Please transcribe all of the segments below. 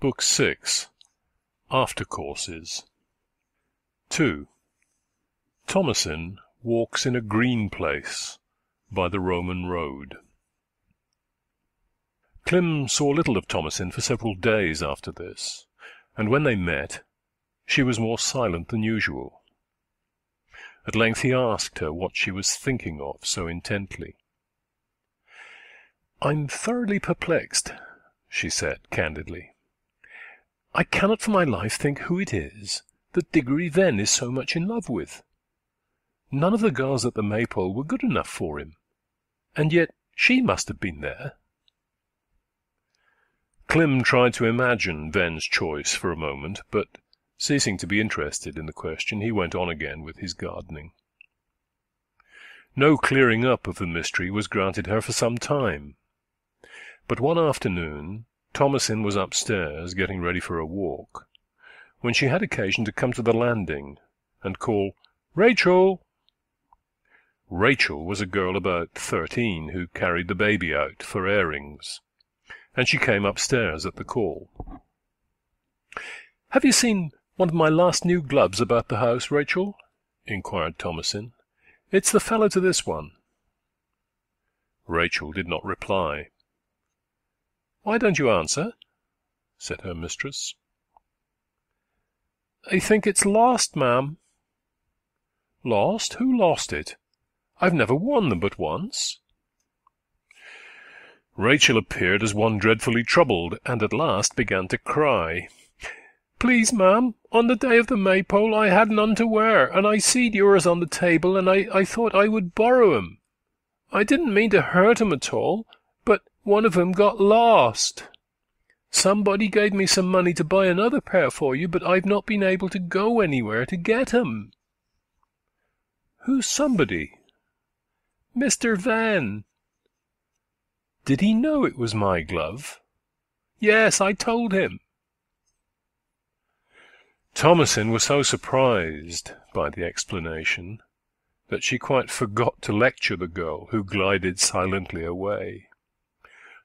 Book 6. Aftercourses. 2. Thomasin walks in a green place by the Roman road. Clym saw little of Thomasin for several days after this, and when they met, she was more silent than usual. At length he asked her what she was thinking of so intently. "I'm thoroughly perplexed," she said candidly. "I cannot for my life think who it is that Diggory Venn is so much in love with. None of the girls at the Maypole were good enough for him, and yet she must have been there." Clym tried to imagine Venn's choice for a moment, but, ceasing to be interested in the question, he went on again with his gardening. No clearing up of the mystery was granted her for some time, but one afternoon Thomasin was upstairs getting ready for a walk, when she had occasion to come to the landing and call, "Rachel!" Rachel was a girl about 13 who carried the baby out for airings, and she came upstairs at the call. "Have you seen one of my last new gloves about the house, Rachel?" inquired Thomasin. "It's the fellow to this one." Rachel did not reply. "Why don't you answer?" said her mistress. "I think it's lost, ma'am." "Lost? Who lost it? I've never worn them but once." Rachel appeared as one dreadfully troubled, and at last began to cry. "Please, ma'am, on the day of the Maypole I had none to wear, and I seed yours on the table, and I thought I would borrow 'em. I didn't mean to hurt 'em at all, but one of 'em got lost. Somebody gave me some money to buy another pair for you, but I've not been able to go anywhere to get 'em." "Who's somebody?" "Mr. Venn." "Did he know it was my glove?" "Yes, I told him." Thomasin was so surprised by the explanation that she quite forgot to lecture the girl, who glided silently away.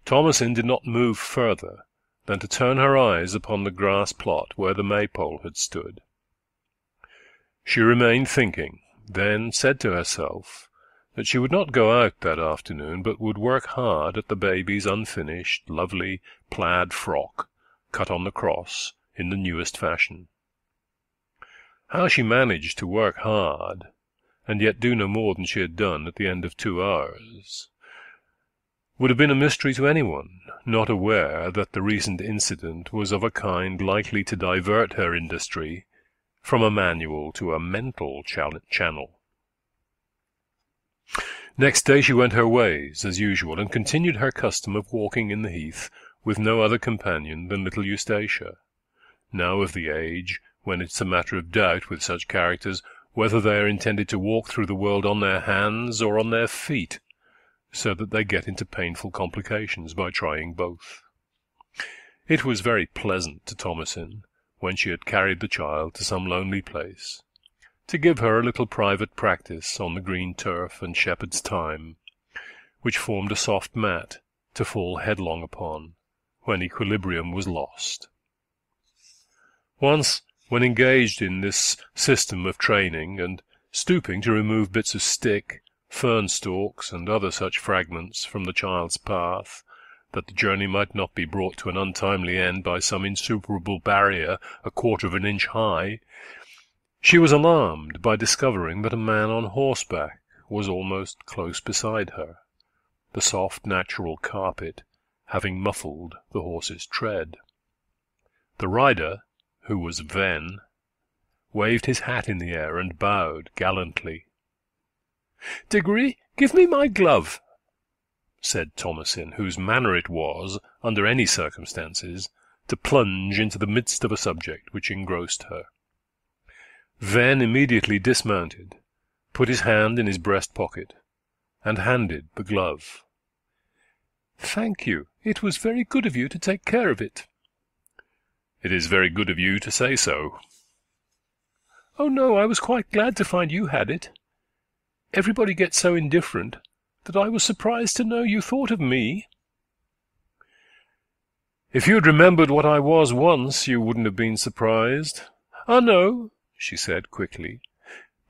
Thomasin did not move further than to turn her eyes upon the grass plot where the Maypole had stood. She remained thinking, then said to herself that she would not go out that afternoon, but would work hard at the baby's unfinished, lovely plaid frock, cut on the cross in the newest fashion. How she managed to work hard, and yet do no more than she had done at the end of 2 hours, would have been a mystery to anyone not aware that the recent incident was of a kind likely to divert her industry from a manual to a mental channel. Next day she went her ways, as usual, and continued her custom of walking in the heath with no other companion than little Eustacia, now of the age when it's a matter of doubt with such characters whether they are intended to walk through the world on their hands or on their feet, so that they get into painful complications by trying both. It was very pleasant to Thomasin, when she had carried the child to some lonely place, to give her a little private practice on the green turf and shepherd's thyme, which formed a soft mat to fall headlong upon when equilibrium was lost. Once, when engaged in this system of training, and stooping to remove bits of stick, fern stalks, and other such fragments from the child's path, that the journey might not be brought to an untimely end by some insuperable barrier 1/4 of an inch high, she was alarmed by discovering that a man on horseback was almost close beside her, the soft natural carpet having muffled the horse's tread. The rider, who was Venn, waved his hat in the air and bowed gallantly. "Diggory, give me my glove," said Thomasin, whose manner it was, under any circumstances, to plunge into the midst of a subject which engrossed her. Venn immediately dismounted, put his hand in his breast-pocket, and handed the glove. "Thank you. It was very good of you to take care of it." "It is very good of you to say so." "Oh, no, I was quite glad to find you had it. Everybody gets so indifferent that I was surprised to know you thought of me." If you'd remembered what I was once, you wouldn't have been surprised. Ah, no, she said quickly,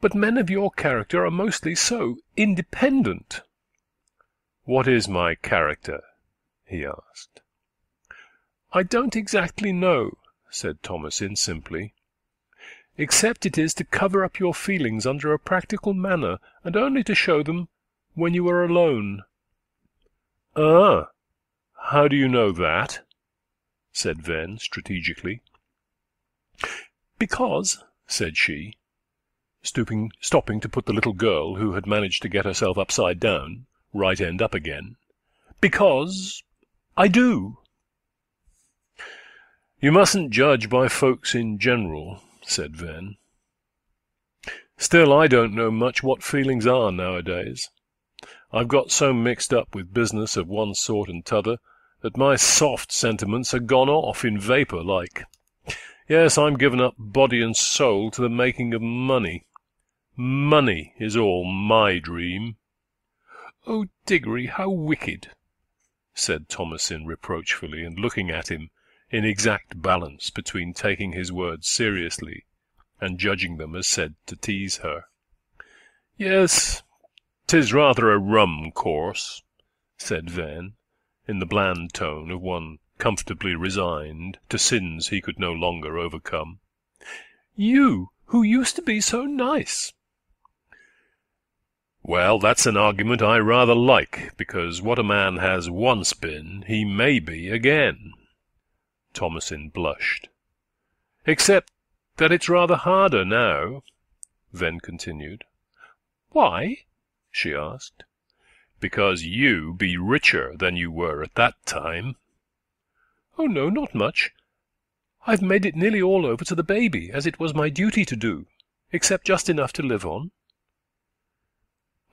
but men of your character are mostly so independent. What is my character? He asked. I don't exactly know, said Thomasin simply, except it is to cover up your feelings under a practical manner, and only to show them when you are alone. Ah, how do you know that? Said Venn strategically. Because, said she, stopping to put the little girl, who had managed to get herself upside down, right end up again, because I do. You mustn't judge by folks in general, said Venn. Still, I don't know much what feelings are nowadays. I've got so mixed up with business of one sort and t'other that my soft sentiments are gone off in vapour like. Yes, I'm given up body and soul to the making of money. Money is all my dream. Oh, Diggory, how wicked, said Thomasin reproachfully, and looking at him in exact balance between taking his words seriously and judging them as said to tease her. Yes, 'tis rather a rum course, said Venn, in the bland tone of one comfortably resigned to sins he could no longer overcome. You, who used to be so nice. Well, that's an argument I rather like, because what a man has once been, he may be again. Thomasin blushed. Except that it's rather harder now, Venn continued. Why? She asked. Because you be richer than you were at that time. Oh, no, not much. I've made it nearly all over to the baby, as it was my duty to do, except just enough to live on.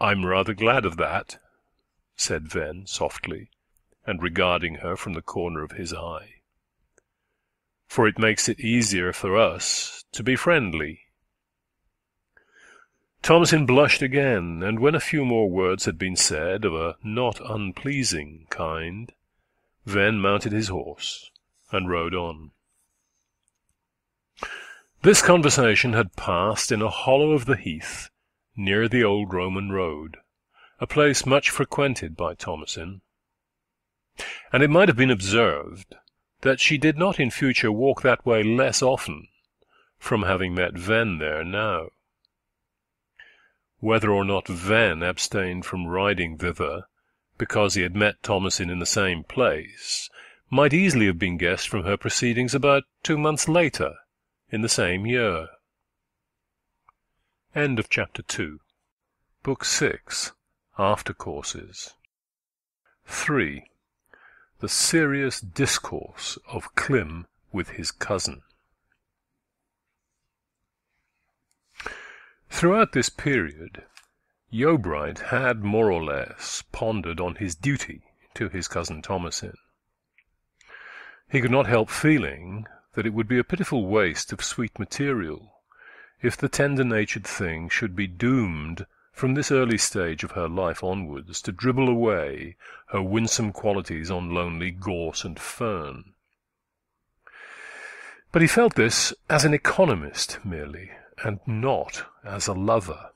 I'm rather glad of that, said Venn softly, and regarding her from the corner of his eye. For it makes it easier for us to be friendly. Thomasin blushed again, and when a few more words had been said of a not unpleasing kind, Venn mounted his horse and rode on. This conversation had passed in a hollow of the heath near the old Roman road, a place much frequented by Thomasin, and it might have been observed that she did not in future walk that way less often from having met Venn there now. Whether or not Venn abstained from riding thither because he had met Thomasin in the same place might easily have been guessed from her proceedings about 2 months later in the same year. End of Chapter 2. Book 6. After Courses. 3. The Serious Discourse of Clym with his Cousin. Throughout this period, Yeobright had more or less pondered on his duty to his cousin Thomasin. He could not help feeling that it would be a pitiful waste of sweet material if the tender-natured thing should be doomed from this early stage of her life onwards to dribble away her winsome qualities on lonely gorse and fern. But he felt this as an economist merely, and not as a lover.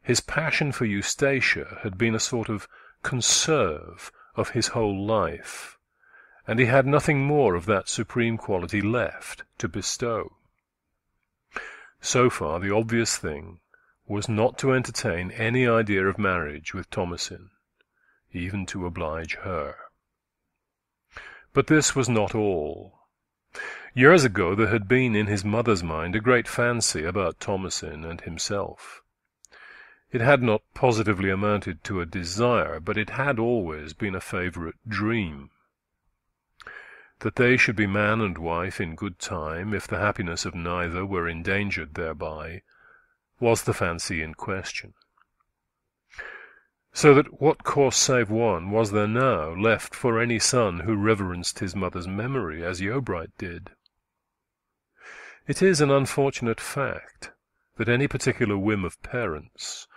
His passion for Eustacia had been a sort of conserve of his whole life, and he had nothing more of that supreme quality left to bestow. So far the obvious thing was not to entertain any idea of marriage with Thomasin, even to oblige her. But this was not all. Years ago there had been in his mother's mind a great fancy about Thomasin and himself. It had not positively amounted to a desire, but it had always been a favourite dream. That they should be man and wife in good time, if the happiness of neither were endangered thereby, was the fancy in question. So that what course save one was there now left for any son who reverenced his mother's memory as Yeobright did? It is an unfortunate fact that any particular whim of parents,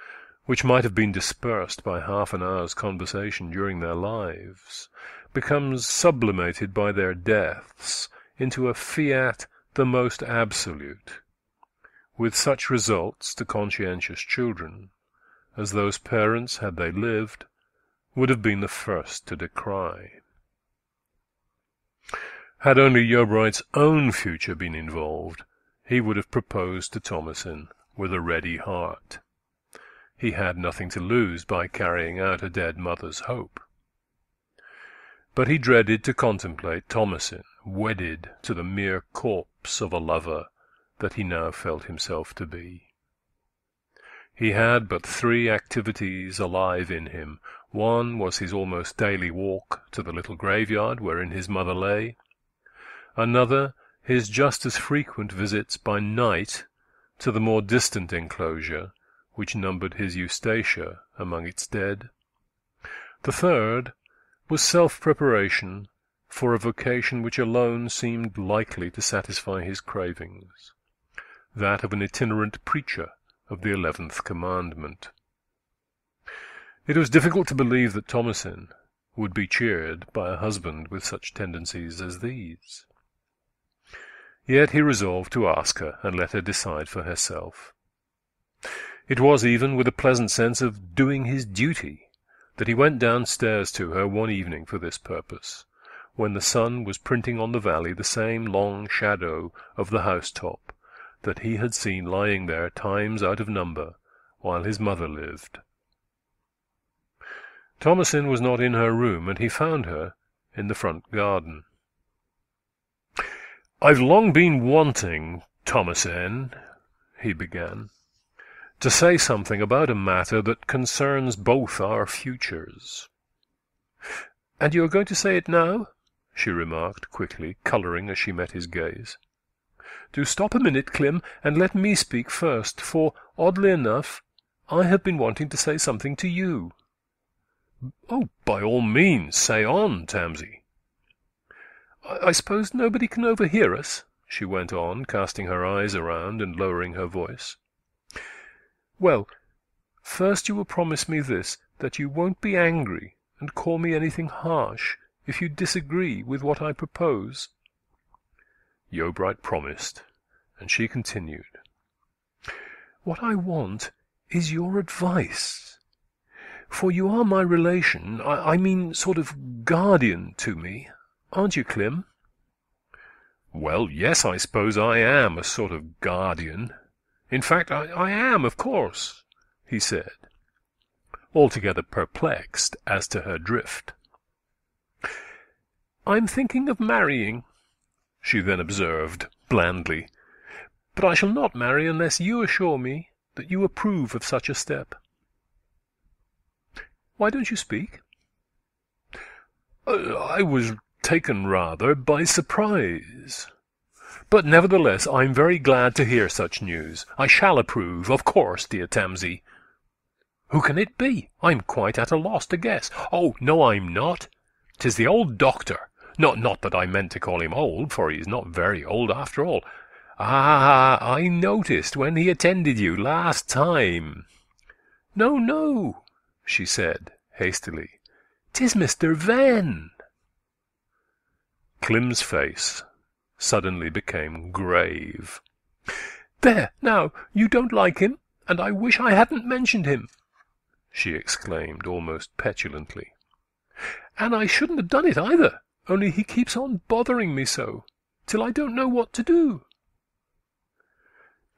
which might have been dispersed by half an hour's conversation during their lives, becomes sublimated by their deaths into a fiat the most absolute, with such results to conscientious children as those parents, had they lived, would have been the first to decry. Had only Yeobright's own future been involved, he would have proposed to Thomasin with a ready heart. He had nothing to lose by carrying out a dead mother's hope. But he dreaded to contemplate Thomasin wedded to the mere corpse of a lover that he now felt himself to be. He had but 3 activities alive in him. One was his almost daily walk to the little graveyard wherein his mother lay. Another, his just as frequent visits by night to the more distant enclosure which numbered his Eustacia among its dead. The third was self-preparation for a vocation which alone seemed likely to satisfy his cravings, that of an itinerant preacher of the 11th commandment. It was difficult to believe that Thomasin would be cheered by a husband with such tendencies as these. Yet he resolved to ask her and let her decide for herself. It was even with a pleasant sense of doing his duty that he went downstairs to her one evening for this purpose, when the sun was printing on the valley the same long shadow of the housetop that he had seen lying there times out of number while his mother lived. Thomasin was not in her room, and he found her in the front garden. "I've long been wanting, Thomasin," he began, "to say something about a matter that concerns both our futures." "And you are going to say it now?" she remarked quickly, colouring as she met his gaze. "Do stop a minute, Clem, and let me speak first, for, oddly enough, I have been wanting to say something to you." "Oh, by all means, say on, Tamsy." I suppose nobody can overhear us?" she went on, casting her eyes around and lowering her voice. "Well, first you will promise me this, that you won't be angry and call me anything harsh if you disagree with what I propose." Yeobright promised, and she continued. "What I want is your advice, for you are my relation, I mean sort of guardian to me, aren't you, Clem?" "Well, yes, I suppose I am a sort of guardian. In fact, I am, of course," he said, altogether perplexed as to her drift. "I'm thinking of marrying," she then observed blandly, "but I shall not marry unless you assure me that you approve of such a step." "Why don't you speak?" "I was taken rather by surprise. But nevertheless I'm very glad to hear such news. I shall approve, of course, dear Tamsy." "Who can it be? I'm quite at a loss to guess." "Oh, no, I'm not. 'Tis the old doctor. Not that I meant to call him old, for he is not very old after all. Ah, I noticed when he attended you last time." No, she said hastily. "'Tis Mr. Venn." Clem's face suddenly became grave. "There, now, you don't like him, and I wish I hadn't mentioned him," she exclaimed almost petulantly. "And I shouldn't have done it either, only he keeps on bothering me so, till I don't know what to do."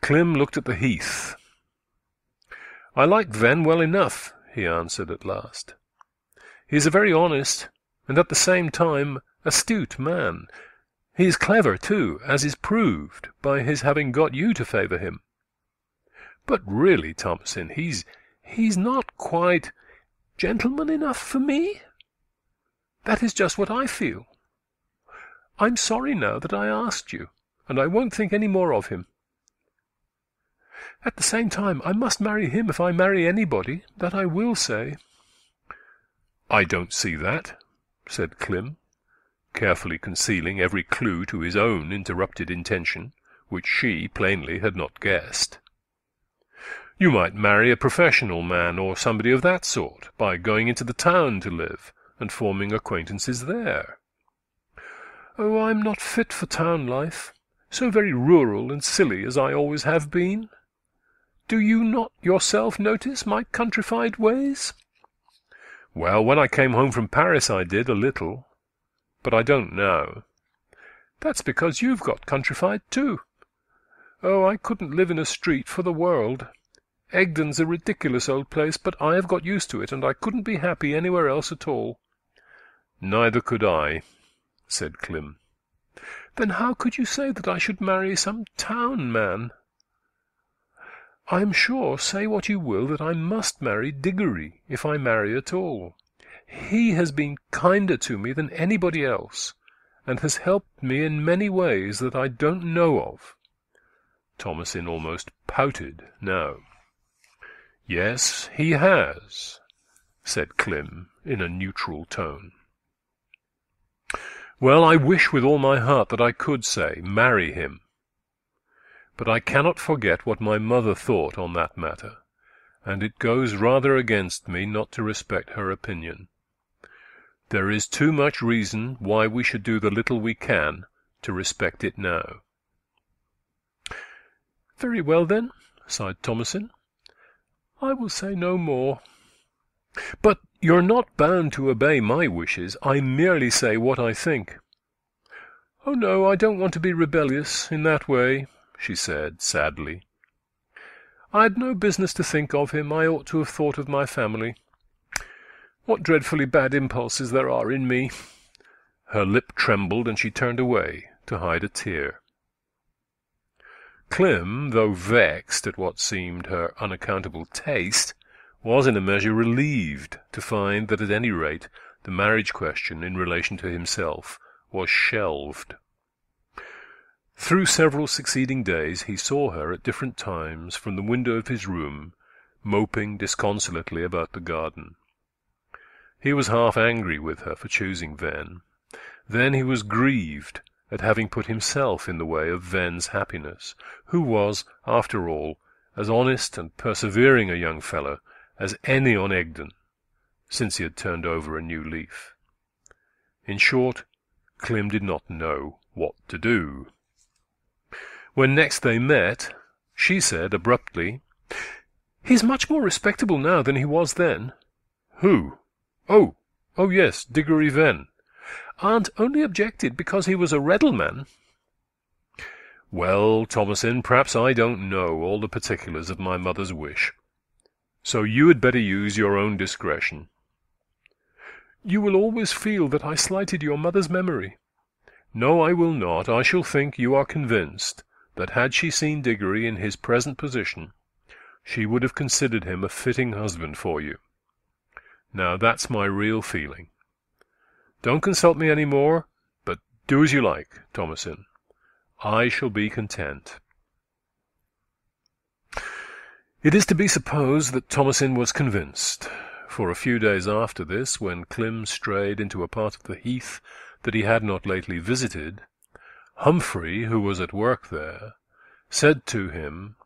Clem looked at the heath. "I like Venn well enough," he answered at last. "He is a very honest, and at the same time astute man. He is clever, too, as is proved by his having got you to favour him. But really, Thomasin, he's not quite gentleman enough for me. That is just what I feel. I'm sorry now that I asked you, and I won't think any more of him. At the same time, I must marry him if I marry anybody, that I will say." "I don't see that," said Clem, carefully concealing every clue to his own interrupted intention, which she plainly had not guessed. "You might marry a professional man or somebody of that sort, by going into the town to live, and forming acquaintances there. Oh, I'm not fit for town life, so very rural and silly as I always have been. Do you not yourself notice my countrified ways? Well, when I came home from Paris I did, a little, but I don't now. That's because you've got countrified too. Oh, I couldn't live in a street for the world. Egden's a ridiculous old place, but I have got used to it, and I couldn't be happy anywhere else at all. Neither could I, said Clym. Then how could you say that I should marry some town man? I am sure, say what you will, that I must marry Diggory, if I marry at all. He has been kinder to me than anybody else, and has helped me in many ways that I don't know of. Thomasin almost pouted now. Yes, he has, said Clym in a neutral tone. Well, I wish with all my heart that I could say, marry him. But I cannot forget what my mother thought on that matter, and it goes rather against me not to respect her opinion. There is too much reason why we should do the little we can to respect it now. Very well, then, sighed Thomasin. I will say no more. But you're not bound to obey my wishes. I merely say what I think. Oh, no, I don't want to be rebellious in that way, she said sadly. I'd no business to think of him. I ought to have thought of my family. What dreadfully bad impulses there are in me. Her lip trembled, and she turned away to hide a tear. Clym, though vexed at what seemed her unaccountable taste, was in a measure relieved to find that at any rate the marriage question in relation to himself was shelved. Through several succeeding days he saw her at different times from the window of his room, moping disconsolately about the garden. He was half angry with her for choosing Ven. Then he was grieved at having put himself in the way of Ven's happiness, who was, after all, as honest and persevering a young fellow as any on Egden, since he had turned over a new leaf. In short, Clym did not know what to do. When next they met, she said abruptly, "He's much more respectable now than he was then." "Who?" Oh, yes, Diggory Ven." "Aunt only objected because he was a Reddleman." "Well, Thomasin, perhaps I don't know all the particulars of my mother's wish, so you had better use your own discretion." "You will always feel that I slighted your mother's memory." "No, I will not. I shall think you are convinced that had she seen Diggory in his present position, she would have considered him a fitting husband for you. Now that's my real feeling. Don't consult me any more, but do as you like, Thomasin. I shall be content." It is to be supposed that Thomasin was convinced, for a few days after this, when Clym strayed into a part of the heath that he had not lately visited, Humphrey, who was at work there, said to him,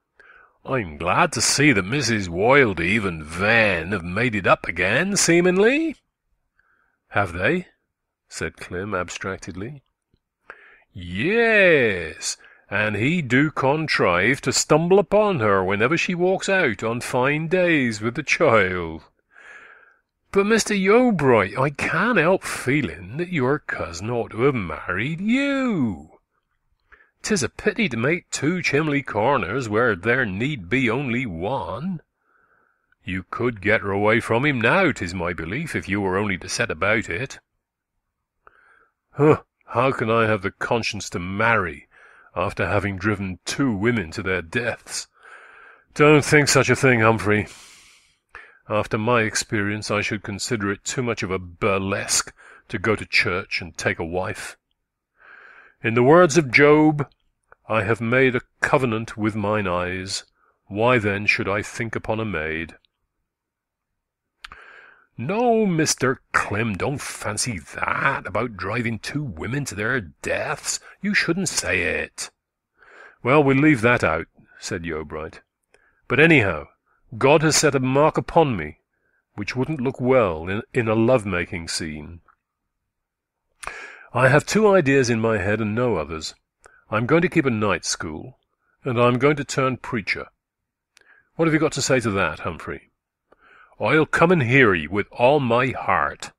"I'm glad to see that Mrs. Wildeve and Ven have made it up again, seemingly." "Have they?" said Clym abstractedly. "Yes, and he do contrive to stumble upon her whenever she walks out on fine days with the child. But, Mr. Yeobright, I can't help feeling that your cousin ought to have married you. 'Tis a pity to make two chimney corners where there need be only one. You could get her away from him now, 'tis my belief, if you were only to set about it." How can I have the conscience to marry after having driven two women to their deaths? Don't think such a thing, Humphrey. After my experience, I should consider it too much of a burlesque to go to church and take a wife. In the words of Job, I have made a covenant with mine eyes. Why then should I think upon a maid? No, Mr. Clym, don't fancy that about driving two women to their deaths. You shouldn't say it. Well, we'll leave that out, said Yeobright. But anyhow, God has set a mark upon me, which wouldn't look well in a love-making scene. I have 2 ideas in my head and no others. I'm going to keep a night school, and I'm going to turn preacher. What have you got to say to that, Humphrey? I'll come and hear 'ee with all my heart.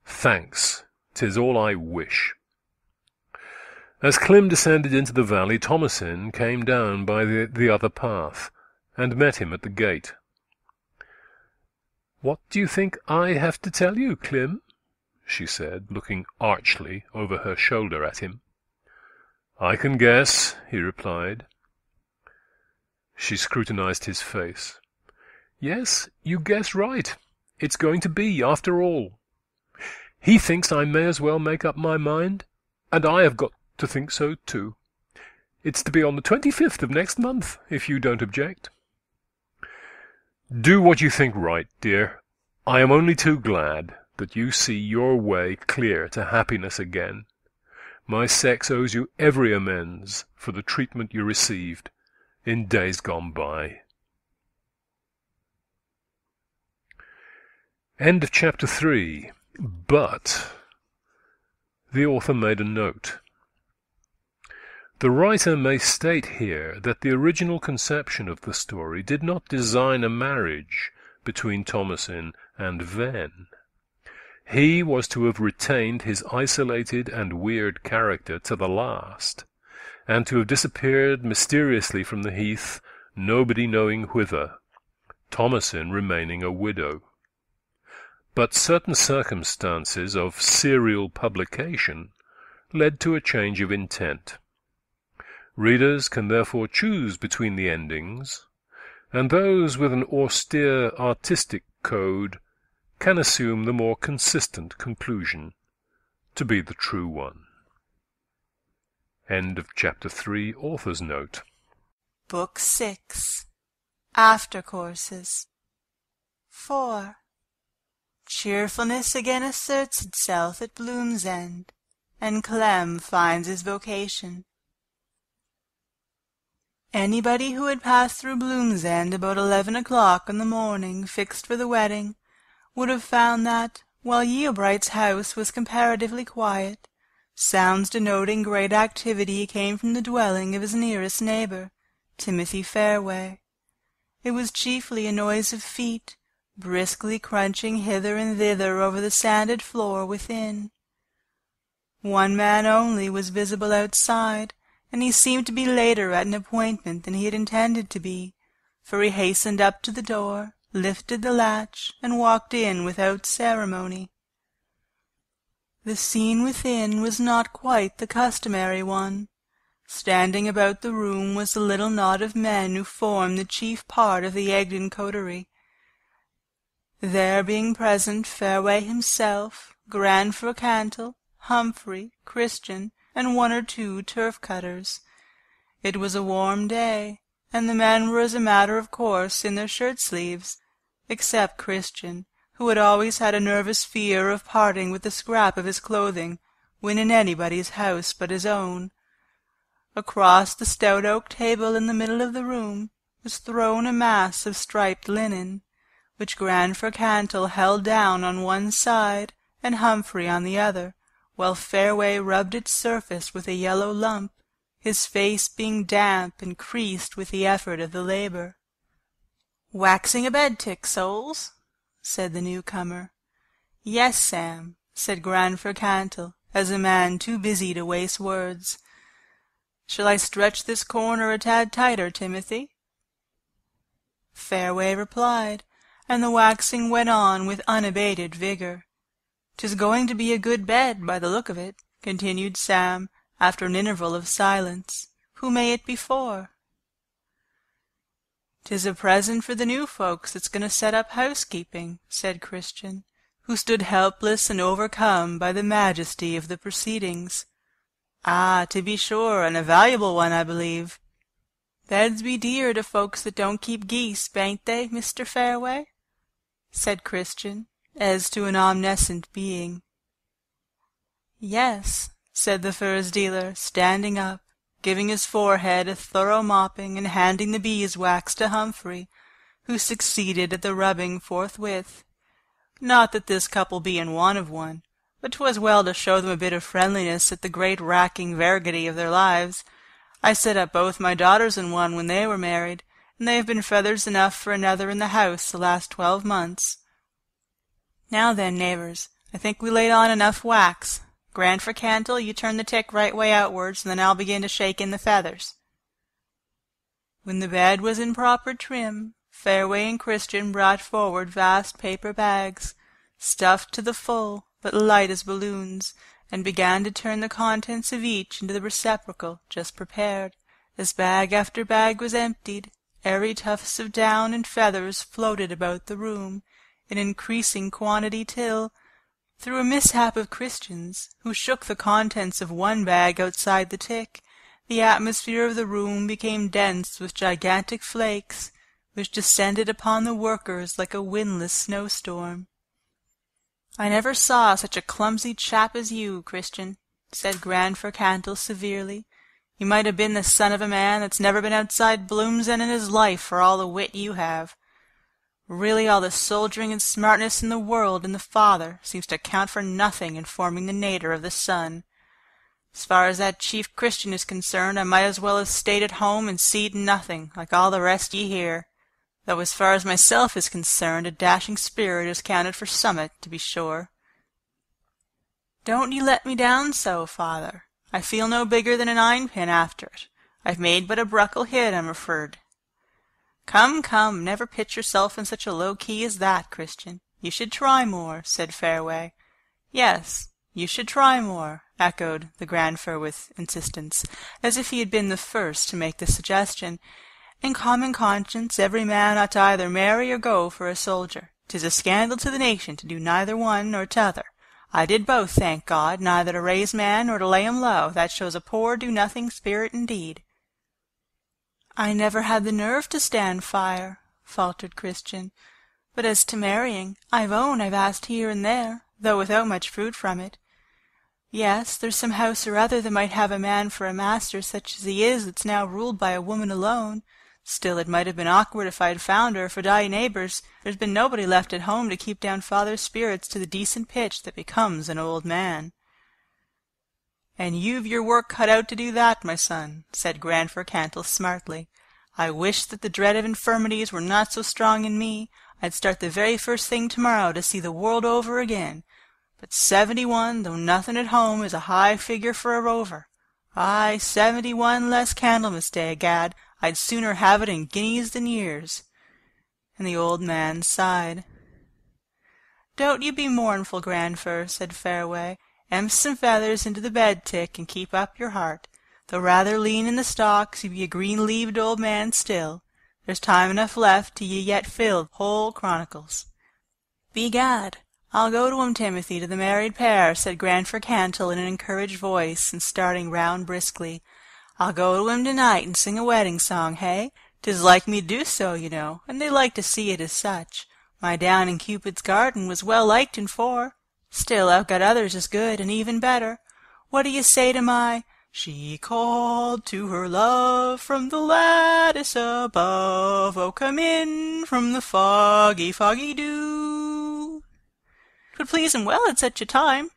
Thanks, 'tis all I wish. As Clym descended into the valley, Thomasin came down by the other path, and met him at the gate. "What do you think I have to tell you, Clym?" she said, looking archly over her shoulder at him. "I can guess," he replied. She scrutinized his face. "Yes, you guess right. It's going to be, after all. He thinks I may as well make up my mind, and I have got to think so too. It's to be on the 25th of next month, if you don't object." "Do what you think right, dear. I am only too glad that you see your way clear to happiness again. My sex owes you every amends for the treatment you received in days gone by." End of chapter 3. But the author made a note. The writer may state here that the original conception of the story did not design a marriage between Thomasin and Ven. He was to have retained his isolated and weird character to the last, and to have disappeared mysteriously from the heath, nobody knowing whither, Thomasin remaining a widow. But certain circumstances of serial publication led to a change of intent. Readers can therefore choose between the endings, and those with an austere artistic code can assume the more consistent conclusion to be the true one. End of chapter 3. Author's note. Book 6. After Courses. 4. Cheerfulness again asserts itself at Bloom's End, and Clem finds his vocation. Anybody who had passed through Bloom's End about 11 o'clock on the morning fixed for the wedding would have found that, while Yeobright's house was comparatively quiet, sounds denoting great activity came from the dwelling of his nearest neighbour, Timothy Fairway. It was chiefly a noise of feet, briskly crunching hither and thither over the sanded floor within. One man only was visible outside, and he seemed to be later at an appointment than he had intended to be, for he hastened up to the door, lifted the latch, and walked in without ceremony. The scene within was not quite the customary one. Standing about the room was the little knot of men who formed the chief part of the Egdon coterie. There being present Fairway himself, Granfer Cantle, Humphrey, Christian, and 1 or 2 turf-cutters. It was a warm day, and the men were as a matter of course in their shirt-sleeves, except Christian, who had always had a nervous fear of parting with the scrap of his clothing when in anybody's house but his own. Across the stout oak table in the middle of the room was thrown a mass of striped linen, which Granfer Cantle held down on one side and Humphrey on the other, while Fairway rubbed its surface with a yellow lump, his face being damp and creased with the effort of the labour. "Waxing a bed-tick, souls?" said the newcomer. "Yes, Sam," said Granfer Cantle, as a man too busy to waste words. "Shall I stretch this corner a tad tighter, Timothy?" Fairway replied, and the waxing went on with unabated vigour. "'Tis going to be a good bed, by the look of it," continued Sam, after an interval of silence. "Who may it be for?" "'Tis a present for the new folks that's going to set up housekeeping," said Christian, who stood helpless and overcome by the majesty of the proceedings. "Ah, to be sure, and a valuable one, I believe. Beds be dear to folks that don't keep geese, bain't they, Mr. Fairway?" said Christian, as to an omniscient being. "Yes," said the furs dealer, standing up, giving his forehead a thorough mopping, and handing the beeswax to Humphrey, who succeeded at the rubbing forthwith. Not that this couple be in want of one, but 'twas well to show them a bit of friendliness at the great racking vargety of their lives. I set up both my daughters in one when they were married, and they have been feathers enough for another in the house the last 12 months. Now then, neighbours, I think we laid on enough wax. Grandfer Cantle, you turn the tick right way outwards, and then I'll begin to shake in the feathers." When the bed was in proper trim, Fairway and Christian brought forward vast paper bags, stuffed to the full, but light as balloons, and began to turn the contents of each into the receptacle just prepared. As bag after bag was emptied, airy tufts of down and feathers floated about the room, in increasing quantity till, through a mishap of Christian's, who shook the contents of one bag outside the tick, the atmosphere of the room became dense with gigantic flakes, which descended upon the workers like a windless snowstorm. "I never saw such a clumsy chap as you, Christian," said Grandfer Cantle severely. "You might have been the son of a man that's never been outside Bloomsend in his life for all the wit you have. Really all the soldiering and smartness in the world in the father seems to count for nothing in forming the nater of the son. As far as that Chief Christian is concerned, I might as well have stayed at home and seed nothing, like all the rest ye here. Though as far as myself is concerned, a dashing spirit is counted for summat, to be sure." "Don't you let me down so, father. I feel no bigger than a ninepin after it. I've made but a bruckle hit, I'm afeard." "Come, come, never pitch yourself in such a low key as that, Christian. You should try more," said Fairway. "Yes, you should try more," echoed the Grandfer with insistence, as if he had been the first to make the suggestion. "In common conscience, every man ought to either marry or go for a soldier. 'Tis a scandal to the nation to do neither one nor t'other. I did both, thank God, neither to raise man nor to lay him low. That shows a poor do-nothing spirit indeed." "I never had the nerve to stand fire," faltered Christian. "But as to marrying, I own I've asked here and there, though without much fruit from it. Yes, there's some house or other that might have a man for a master such as he is that's now ruled by a woman alone. Still, it might have been awkward if I had found her, for die neighbours, there's been nobody left at home to keep down father's spirits to the decent pitch that becomes an old man." "And you've your work cut out to do that, my son," said Grandfer Cantle smartly. "I wish that the dread of infirmities were not so strong in me. I'd start the very first thing tomorrow to see the world over again. But 71, though nothing at home, is a high figure for a rover. Aye, 71 less Candlemas Day, gad, I'd sooner have it in guineas than years." And the old man sighed. "Don't you be mournful, Grandfer," said Fairway. "Empt some feathers into the bed-tick, and keep up your heart. Though rather lean in the stalks, you be a green-leaved old man still. There's time enough left till ye yet fill whole chronicles." "Begad, I'll go to 'em, Timothy, to the married pair," said Grandfer Cantle in an encouraged voice, and starting round briskly. "I'll go to 'em to-night and sing a wedding song, hey? 'Tis like me to do so, you know, and they like to see it as such. My down in Cupid's garden was well liked in 4. Still, I've got others as good and even better. What do you say to my 'She called to her love from the lattice above, oh, come in from the foggy, foggy dew'? 'Twould please him well at such a time.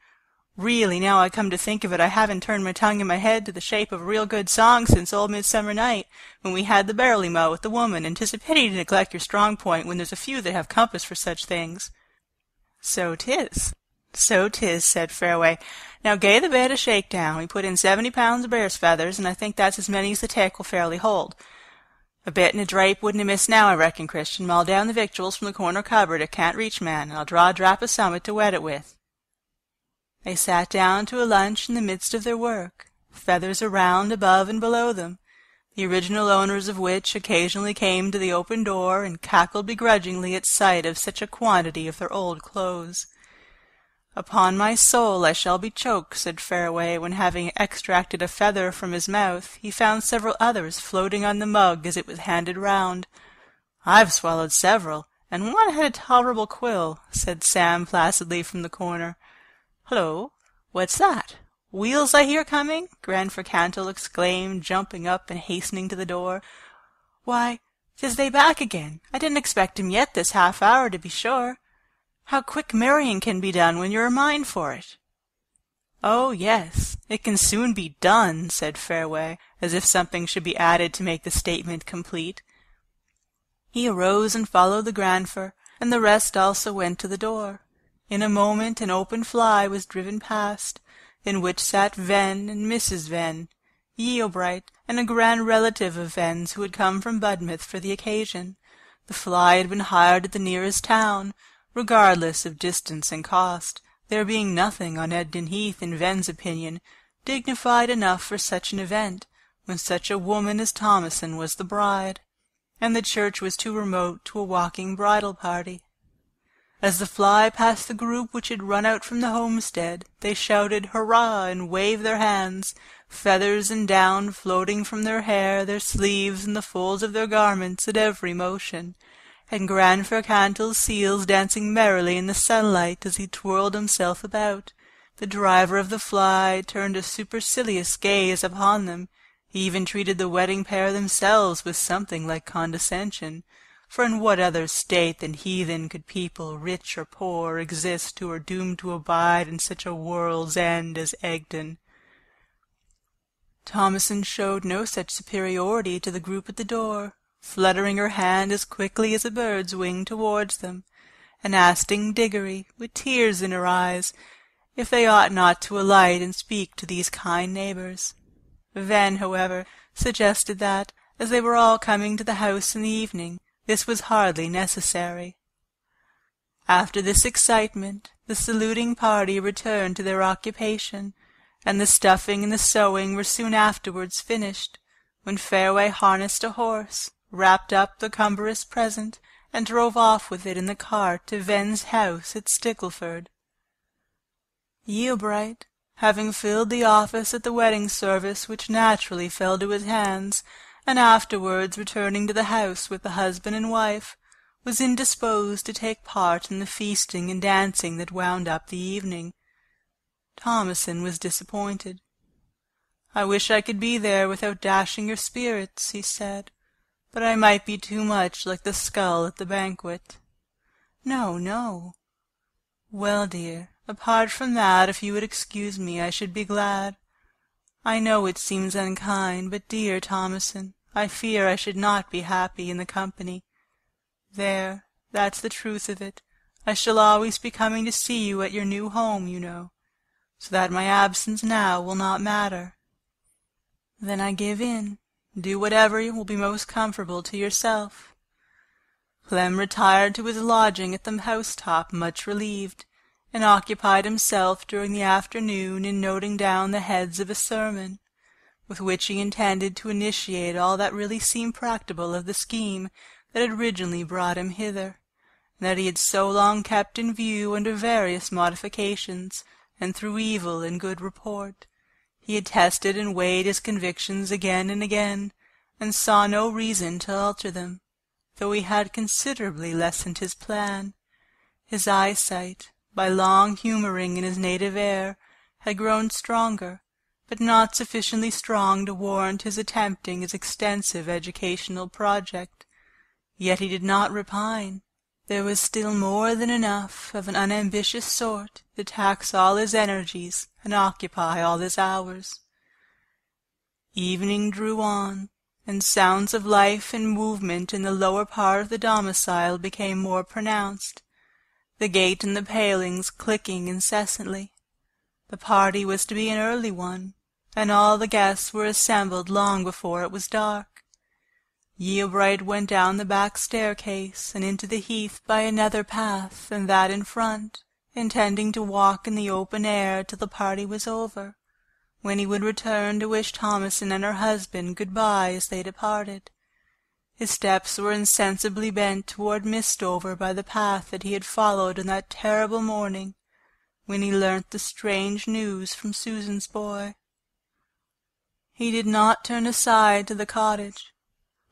Really, now I come to think of it, I haven't turned my tongue in my head to the shape of a real good song since old Midsummer Night, when we had the barley mow with the woman, and 'tis a pity to neglect your strong point when there's a few that have compass for such things." "So 'tis. "So 'tis," said Fairway. "Now gie the bed a shake-down. We put in 70 pounds of bear's feathers, and I think that's as many as the tick will fairly hold. A bit and a drape wouldn't amiss now, I reckon, Christian. Mull down the victuals from the corner cupboard, it can't reach, man, and I'll draw a drap of summit to wet it with." They sat down to a lunch in the midst of their work, feathers around, above, and below them, the original owners of which occasionally came to the open door and cackled begrudgingly at sight of such a quantity of their old clothes. "Upon my soul, I shall be choked," said Fairway, when, having extracted a feather from his mouth, he found several others floating on the mug as it was handed round. "I've swallowed several, and one had a tolerable quill," said Sam placidly from the corner. "Hullo, what's that? Wheels I hear coming?" Grandfer Cantle exclaimed, jumping up and hastening to the door. "Why, 'Tis they back again. I didn't expect 'em yet this half-hour, to be sure. How quick marrying can be done when you're a mind for it." "Oh, yes, it can soon be done," said Fareway, as if something should be added to make the statement complete. He arose and followed the grandfer, and the rest also went to the door. In a moment an open fly was driven past, in which sat Venn and Mrs. Venn, Yeobright, and a grand relative of Venn's who had come from Budmouth for the occasion. The fly had been hired at the nearest town, regardless of distance and cost, there being nothing on Egdon Heath, in Venn's opinion, dignified enough for such an event, when such a woman as Thomasin was the bride, and the church was too remote to a walking bridal party. As the fly passed the group which had run out from the homestead, they shouted hurrah and waved their hands, feathers and down floating from their hair, their sleeves, and the folds of their garments at every motion, and Grandfer Cantl's seals dancing merrily in the sunlight as he twirled himself about. The driver of the fly turned a supercilious gaze upon them. He even treated the wedding pair themselves with something like condescension, for in what other state than heathen could people, rich or poor, exist who were doomed to abide in such a world's end as Egdon? Thomasin showed no such superiority to the group at the door, fluttering her hand as quickly as a bird's wing towards them, and asking Diggory, with tears in her eyes, if they ought not to alight and speak to these kind neighbours. Venn, however, suggested that, as they were all coming to the house in the evening, this was hardly necessary. After this excitement, the saluting party returned to their occupation, and the stuffing and the sewing were soon afterwards finished, when Fareway harnessed a horse, wrapped up the cumbrous present, and drove off with it in the cart to Venn's house at Stickleford. Yeobright, having filled the office at the wedding service which naturally fell to his hands, and afterwards returning to the house with the husband and wife, was indisposed to take part in the feasting and dancing that wound up the evening. Thomasin was disappointed. "I wish I could be there without dashing your spirits," he said, "but I might be too much like the skull at the banquet." "No, no." "Well, dear, apart from that, if you would excuse me, I should be glad. I know it seems unkind, but, dear Thomasin, I fear I should not be happy in the company. There, that's the truth of it. I shall always be coming to see you at your new home, you know, so that my absence now will not matter." "Then I give in. Do whatever will be most comfortable to yourself." Clem retired to his lodging at the housetop much relieved, and occupied himself during the afternoon in noting down the heads of a sermon, with which he intended to initiate all that really seemed practicable of the scheme that had originally brought him hither, and that he had so long kept in view under various modifications, and through evil and good report. He had tested and weighed his convictions again and again, and saw no reason to alter them, though he had considerably lessened his plan. His eyesight, by long humouring in his native air, had grown stronger, but not sufficiently strong to warrant his attempting his extensive educational project. Yet he did not repine. There was still more than enough of an unambitious sort to tax all his energies and occupy all his hours. Evening drew on, and sounds of life and movement in the lower part of the domicile became more pronounced, the gate and the palings clicking incessantly. The party was to be an early one, and all the guests were assembled long before it was dark. Yeobright went down the back staircase and into the heath by another path than that in front, intending to walk in the open air till the party was over, when he would return to wish Thomasin and her husband good-bye as they departed. His steps were insensibly bent toward Mistover by the path that he had followed on that terrible morning, when he learnt the strange news from Susan's boy. He did not turn aside to the cottage,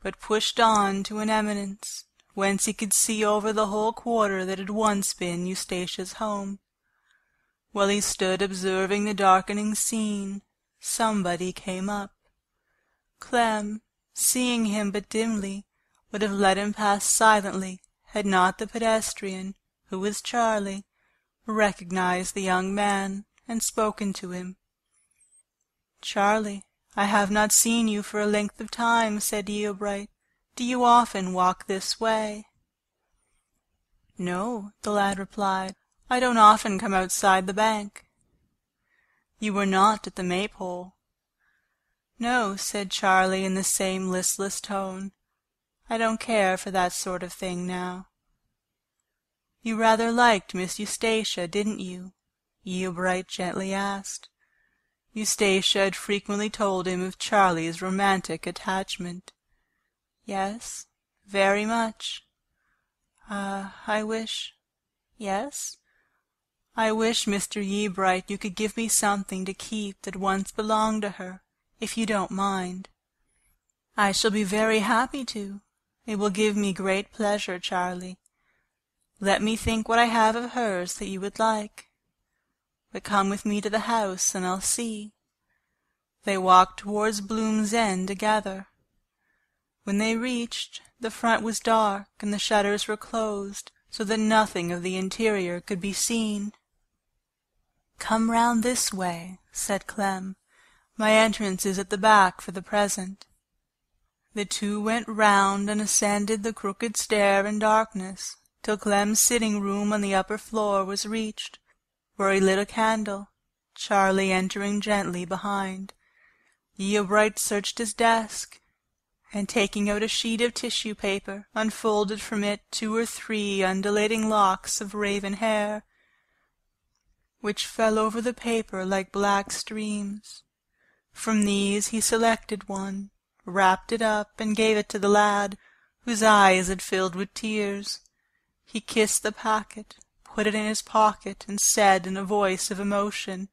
but pushed on to an eminence, whence he could see over the whole quarter that had once been Eustatia's home. While he stood observing the darkening scene, somebody came up. Clem, seeing him but dimly, would have let him pass silently had not the pedestrian, who was Charlie, recognized the young man and spoken to him. "Charlie, I have not seen you for a length of time," said Eobright. "Do you often walk this way?" "No," the lad replied. "I don't often come outside the bank." "You were not at the Maypole?" "No," said Charlie in the same listless tone. "I don't care for that sort of thing now." "You rather liked Miss Eustacia, didn't you?" Eobright gently asked. Eustacia had frequently told him of Charlie's romantic attachment. "Yes, very much." I wish—" "Yes?" "I wish, Mr. Eobright, you could give me something to keep that once belonged to her, if you don't mind." "I shall be very happy to. It will give me great pleasure, Charlie. Let me think what I have of hers that you would like. But come with me to the house, and I'll see." They walked towards Bloom's End together. When they reached, the front was dark, and the shutters were closed, so that nothing of the interior could be seen. "Come round this way," said Clem. "My entrance is at the back for the present." The two went round and ascended the crooked stair in darkness, till Clem's sitting-room on the upper floor was reached, where he lit a candle, Charlie entering gently behind. Eobright searched his desk, and taking out a sheet of tissue paper, unfolded from it 2 or 3 undulating locks of raven hair, which fell over the paper like black streams. From these he selected one, wrapped it up, and gave it to the lad, whose eyes had filled with tears. He kissed the packet, put it in his pocket, and said in a voice of emotion,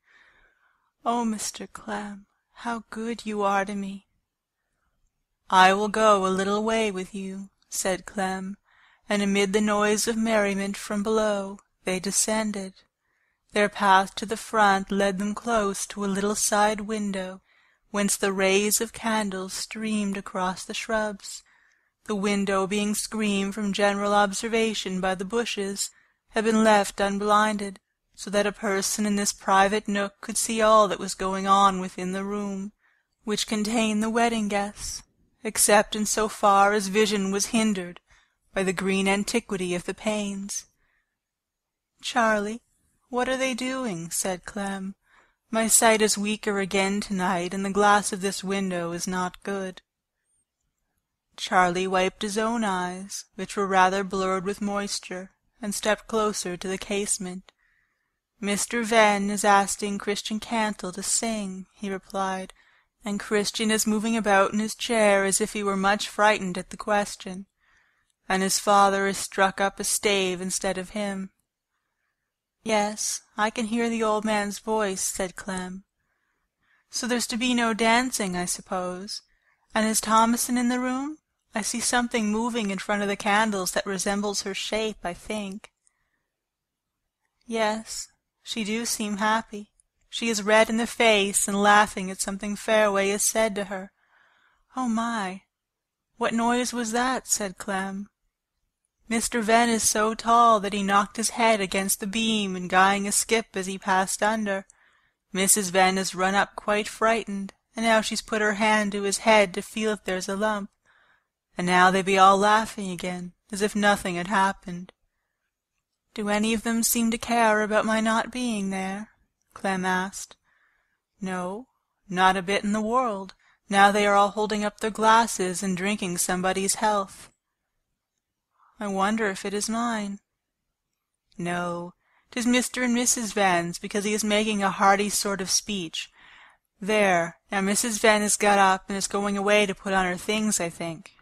"Oh, Mr. Clem, how good you are to me!" "I will go a little way with you," said Clem, and amid the noise of merriment from below, they descended. Their path to the front led them close to a little side window, whence the rays of candles streamed across the shrubs. The window, being screened from general observation by the bushes, had been left unblinded, so that a person in this private nook could see all that was going on within the room, which contained the wedding guests, except in so far as vision was hindered by the green antiquity of the panes. "Charlie, what are they doing?" said Clem. "My sight is weaker again tonight, and the glass of this window is not good." Charlie wiped his own eyes, which were rather blurred with moisture, and stepped closer to the casement. "Mr. Venn is asking Christian Cantwell to sing," he replied, "and Christian is moving about in his chair as if he were much frightened at the question, and his father has struck up a stave instead of him." "Yes, I can hear the old man's voice," said Clem. "So there's to be no dancing, I suppose. And is Thomasin in the room? I see something moving in front of the candles that resembles her shape, I think." "Yes, she do seem happy. She is red in the face and laughing at something Fairway has said to her. Oh, my! What noise was that?" said Clem. "Mr. Venn is so tall that he knocked his head against the beam in guying a skip as he passed under. Mrs. Venn has run up quite frightened, and now she's put her hand to his head to feel if there's a lump. And now they be all laughing again, as if nothing had happened." "Do any of them seem to care about my not being there?" Clem asked. "No, not a bit in the world. Now they are all holding up their glasses and drinking somebody's health." "I wonder if it is mine." "No, 'tis Mr. and Mrs. Venn's, because he is making a hearty sort of speech. There, now Mrs. Venn has got up and is going away to put on her things, I think."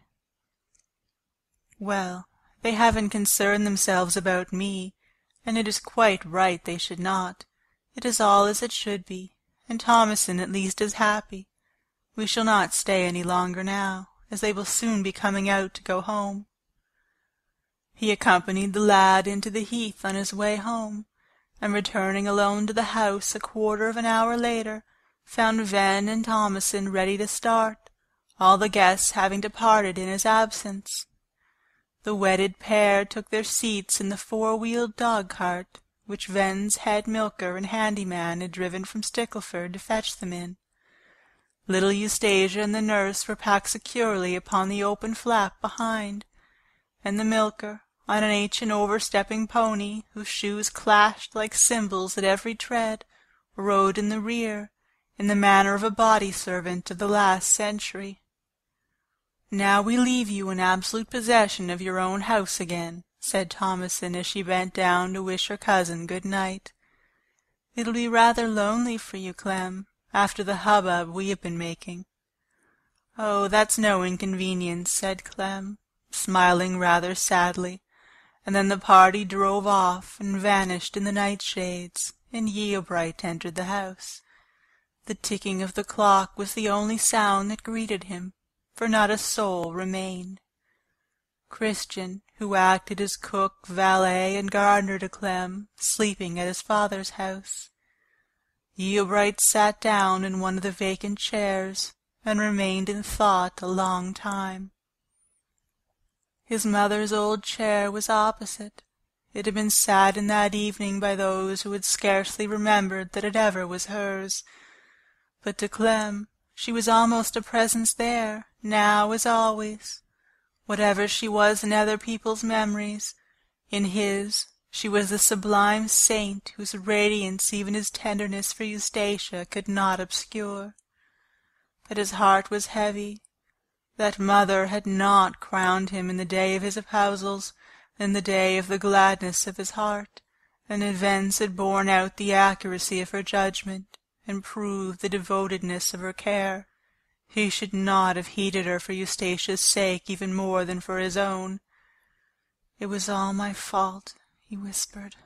"Well, they haven't concerned themselves about me, and it is quite right they should not. It is all as it should be, and Thomasin at least is happy. We shall not stay any longer now, as they will soon be coming out to go home." He accompanied the lad into the heath on his way home, and returning alone to the house a quarter of an hour later, found Venn and Thomasin ready to start, all the guests having departed in his absence. The wedded pair took their seats in the four-wheeled dog-cart, which Ven's head milker and handyman had driven from Stickleford to fetch them in. Little Eustacia and the nurse were packed securely upon the open flap behind, and the milker, on an ancient overstepping pony, whose shoes clashed like cymbals at every tread, rode in the rear, in the manner of a body-servant of the last century. "Now we leave you in absolute possession of your own house again," said Thomasin, as she bent down to wish her cousin good night. "It'll be rather lonely for you, Clem, after the hubbub we have been making." "Oh, that's no inconvenience," said Clem, smiling rather sadly, and then the party drove off and vanished in the nightshades, and Yeobright entered the house. The ticking of the clock was the only sound that greeted him, for not a soul remained. Christian, who acted as cook, valet, and gardener to Clem, sleeping at his father's house. Yeobright sat down in one of the vacant chairs, and remained in thought a long time. His mother's old chair was opposite. It had been sat in that evening by those who had scarcely remembered that it ever was hers. But to Clem she was almost a presence there, now as always. Whatever she was in other people's memories, in his she was the sublime saint whose radiance even his tenderness for Eustacia could not obscure. But his heart was heavy. That mother had not crowned him in the day of his espousals, in the day of the gladness of his heart, and events had borne out the accuracy of her judgment, and proved the devotedness of her care. He should not have heeded her for Eustacia's sake even more than for his own. "It was all my fault," he whispered.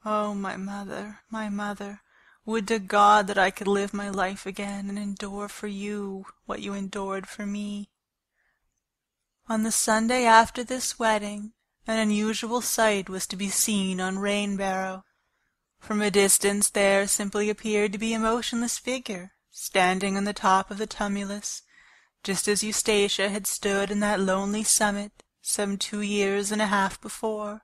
"Oh, my mother, my mother! Would to God that I could live my life again and endure for you what you endured for me." On the Sunday after this wedding, an unusual sight was to be seen on Rainbarrow. From a distance there simply appeared to be a motionless figure, standing on the top of the tumulus, just as Eustacia had stood on that lonely summit some 2 years and a half before.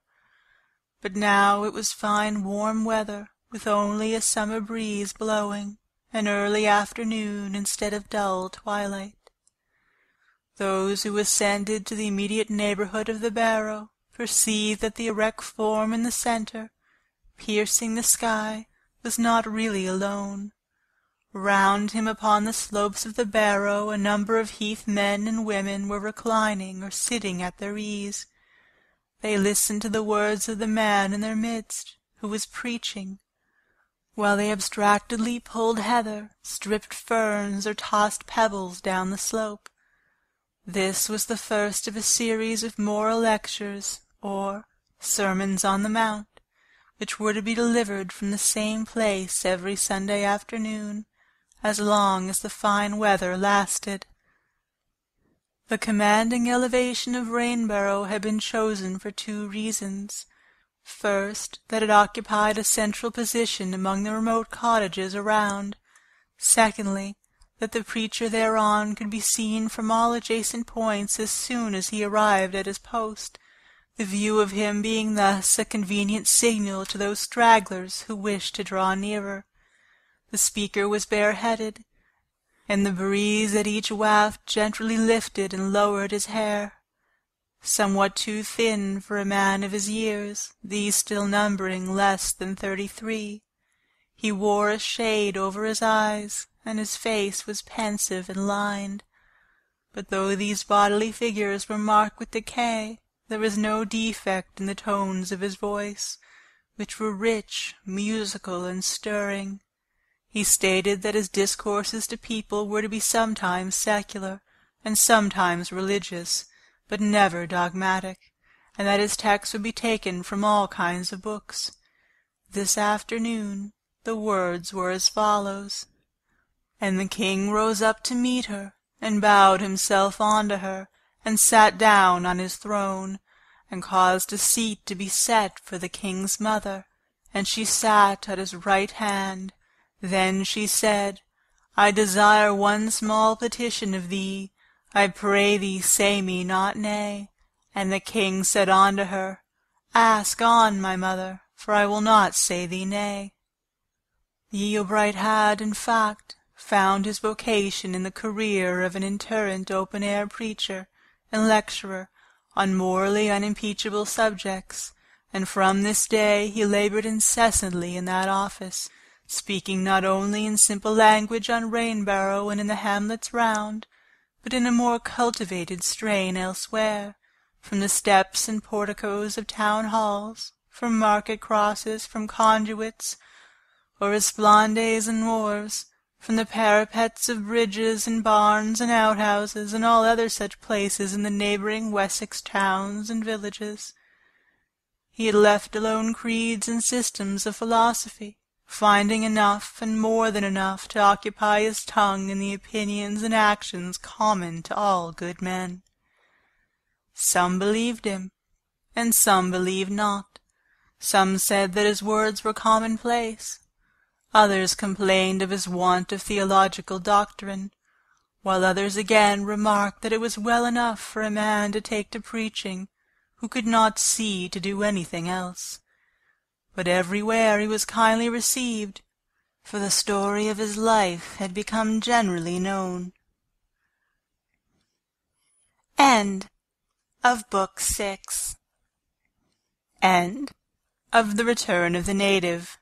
But now it was fine warm weather, with only a summer breeze blowing, an early afternoon instead of dull twilight. Those who ascended to the immediate neighborhood of the barrow perceived that the erect form in the center, piercing the sky, was not really alone. Round him upon the slopes of the barrow a number of heath men and women were reclining or sitting at their ease. They listened to the words of the man in their midst, who was preaching, while they abstractedly pulled heather, stripped ferns, or tossed pebbles down the slope. This was the first of a series of moral lectures, or Sermons on the Mount, which were to be delivered from the same place every Sunday afternoon, as long as the fine weather lasted. The commanding elevation of Rainbarrow had been chosen for 2 reasons. First, that it occupied a central position among the remote cottages around. Secondly, that the preacher thereon could be seen from all adjacent points as soon as he arrived at his post, the view of him being thus a convenient signal to those stragglers who wished to draw nearer. The speaker was bareheaded, and the breeze at each waft gently lifted and lowered his hair. Somewhat too thin for a man of his years, these still numbering less than 33. He wore a shade over his eyes, and his face was pensive and lined. But though these bodily figures were marked with decay, there was no defect in the tones of his voice, which were rich, musical, and stirring. He stated that his discourses to people were to be sometimes secular, and sometimes religious, but never dogmatic, and that his texts would be taken from all kinds of books. This afternoon the words were as follows: "And the king rose up to meet her, and bowed himself unto her, and sat down on his throne, and caused a seat to be set for the king's mother, and she sat at his right hand. Then she said, I desire one small petition of thee, I pray thee say me not nay, And the king said unto her, Ask on, my mother, for I will not say thee nay. The Eobright had, in fact, found his vocation in the career of an itinerant open-air preacher and lecturer on morally unimpeachable subjects, and from this day he labored incessantly in that office, speaking not only in simple language on Rainbarrow and in the hamlets round, but in a more cultivated strain elsewhere, from the steps and porticos of town halls, from market crosses, from conduits, or esplanades and wharves, from the parapets of bridges and barns and outhouses, and all other such places in the neighbouring Wessex towns and villages. He had left alone creeds and systems of philosophy, finding enough and more than enough to occupy his tongue in the opinions and actions common to all good men. Some believed him, and some believed not. Some said that his words were commonplace. Others complained of his want of theological doctrine, while others again remarked that it was well enough for a man to take to preaching who could not see to do anything else. But everywhere he was kindly received, for the story of his life had become generally known. End of Book 6. End of The Return of the Native,